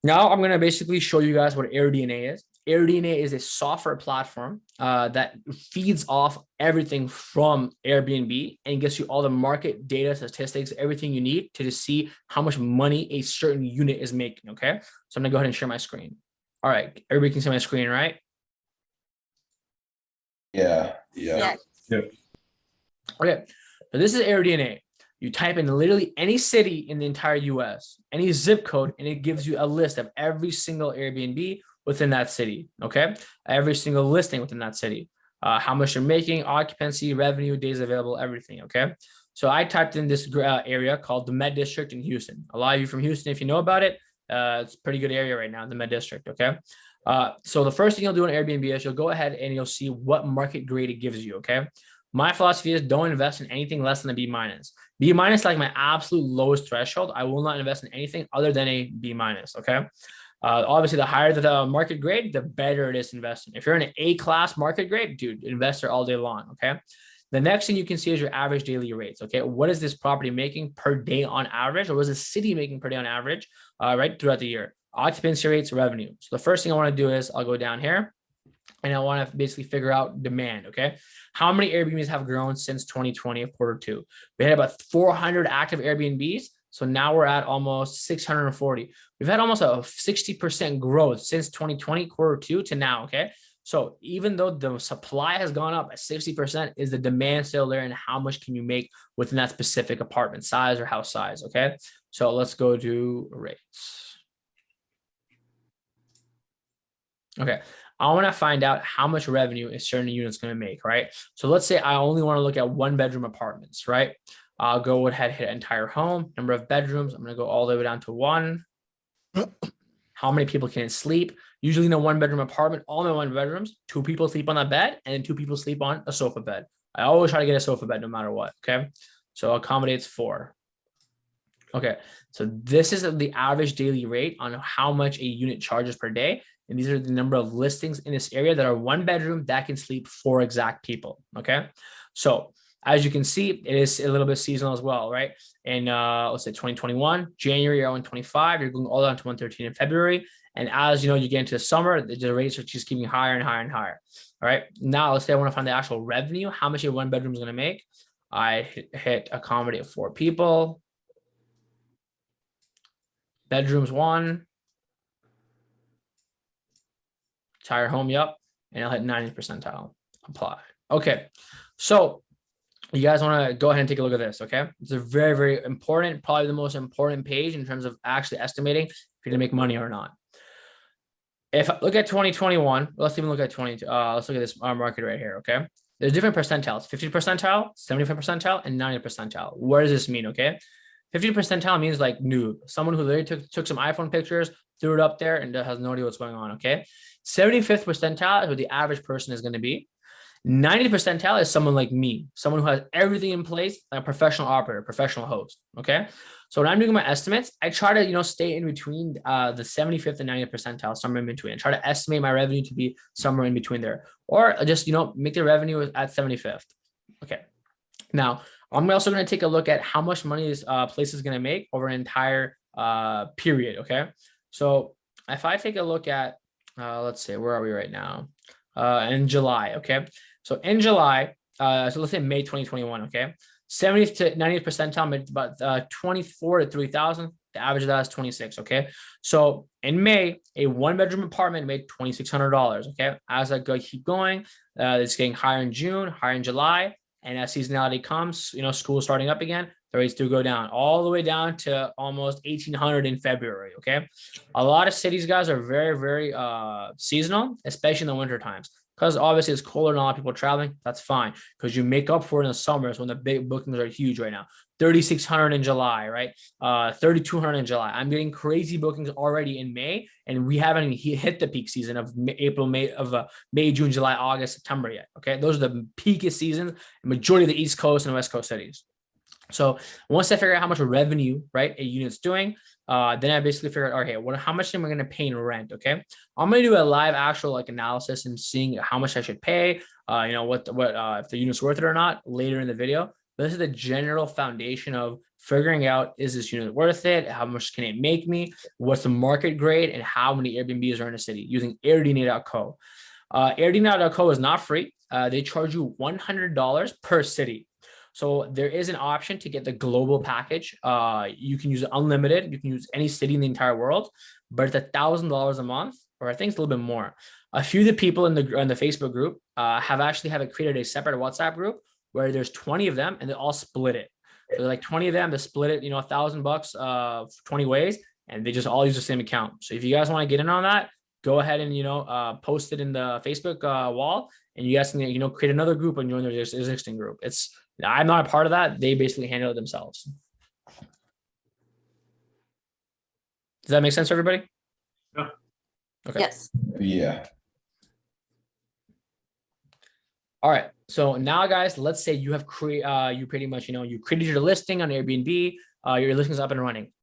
Now I'm going to basically show you guys what AirDNA is. AirDNA is a software platform that feeds off everything from Airbnb and gets you all the market data, statistics, everything you need to just see how much money a certain unit is making. Okay, so I'm going to go ahead and share my screen. All right, everybody can see my screen, right? Yeah. Yes. Okay, so this is AirDNA. You type in literally any city in the entire US, any zip code, and it gives you a list of every single Airbnb within that city. Okay, every single listing within that city, how much you're making, occupancy, revenue, days available, everything. Okay, so I typed in this area called the Med District in Houston. A lot of you from Houston, if you know about it, it's a pretty good area right now, the Med District. Okay, so the first thing you'll do on Airbnb is you'll go ahead and you'll see what market grade it gives you. Okay, my philosophy is don't invest in anything less than a B minus. B minus, like my absolute lowest threshold. I will not invest in anything other than a B minus. Okay. Obviously, the higher the market grade, the better it is to invest in. If you're in an A class market grade, dude, invest there all day long. Okay. The next thing you can see is your average daily rates. Okay. What is this property making per day on average? Or what is the city making per day on average, right, throughout the year? Occupancy rates, revenue. So the first thing I want to do is I'll go down here and I want to basically figure out demand. Okay. How many Airbnbs have grown since 2020 of quarter two? We had about 400 active Airbnbs. So now we're at almost 640. We've had almost a 60% growth since 2020 quarter two to now. Okay. So even though the supply has gone up at 60%, is the demand still there? And how much can you make within that specific apartment size or house size? Okay. So let's go to rates. Okay. I want to find out how much revenue a certain unit's going to make, right? So let's say I only want to look at one bedroom apartments, right? I'll go ahead and hit entire home, number of bedrooms. I'm going to go all the way down to one. How many people can sleep? Usually in a one bedroom apartment, all my one bedrooms, two people sleep on a bed and two people sleep on a sofa bed. I always try to get a sofa bed no matter what. Okay. So accommodates 4. Okay. So this is the average daily rate on how much a unit charges per day. And these are the number of listings in this area that are one bedroom that can sleep 4 exact people. Okay. So as you can see, it is a little bit seasonal as well, right? And let's say 2021, January, you're on 25, you're going all down to 113 in February. And as you know, you get into the summer, the rates are just keeping higher and higher and higher. All right. Now let's say I want to find the actual revenue, how much a one bedroom is going to make. I hit accommodate 4 people. Bedrooms 1. Entire home, yep. And I'll hit 90th percentile, apply. Okay, so you guys want to go ahead and take a look at this, okay? It's a very, very important, probably the most important page in terms of actually estimating if you're gonna make money or not. If I look at 2021, let's even look at let's look at this market right here, okay? There's different percentiles, 50 percentile, 75 percentile, and 90 percentile. What does this mean, okay? 50 percentile means like noob, someone who literally took some iPhone pictures, threw it up there, and has no idea what's going on, okay? 75th percentile is what the average person is going to be. 90th percentile is someone like me, someone who has everything in place, like a professional operator, professional host. Okay. So when I'm doing my estimates, I try to, stay in between the 75th and 90th percentile, somewhere in between. I try to estimate my revenue to be somewhere in between there, or just, make the revenue at 75th. Okay. Now, I'm also going to take a look at how much money this place is going to make over an entire period. Okay. So if I take a look at, let's say, where are we right now? In July. Okay. So in July, so let's say May 2021. Okay. 70th to 90th percentile made about 24 to 3,000. The average of that is 26. Okay. So in May, a one bedroom apartment made $2,600. Okay. As I keep going, it's getting higher in June, higher in July. And as seasonality comes, school starting up again, the rates do go down all the way down to almost 1,800 in February. Okay. A lot of cities, guys, are very, very seasonal, especially in the winter times, because obviously it's colder and a lot of people are traveling. That's fine, because you make up for it in the summers when the big bookings are huge right now. 3,600 in July, right? 3,200 in July. I'm getting crazy bookings already in May, and we haven't even hit the peak season of May, June, July, August, September yet. Okay, those are the peakest seasons. The majority of the East Coast and West Coast cities. So once I figure out how much revenue, right, a unit's doing, then I basically figure out, okay, how much am I going to pay in rent? Okay, I'm going to do a live actual analysis and seeing how much I should pay. What if the unit's worth it or not later in the video. But this is the general foundation of figuring out, is this unit worth it? How much can it make me? What's the market grade? And how many Airbnbs are in a city using Airdina.co. Airdina.co is not free. They charge you $100 per city. So there is an option to get the global package. You can use unlimited. You can use any city in the entire world, but it's $1,000 a month, or I think it's a little bit more. A few of the people in the Facebook group have created a separate WhatsApp group where there's 20 of them and they all split it. So like 20 of them to split it, $1,000 20 ways, and they just all use the same account. So if you guys want to get in on that, go ahead and post it in the Facebook wall, and you guys can create another group and join their existing group. I'm not a part of that. They basically handle it themselves. Does that make sense, everybody? Yeah. Okay. Yes. Yeah. All right. So now, guys, let's say you have you pretty much you created your listing on Airbnb. Your listing is up and running.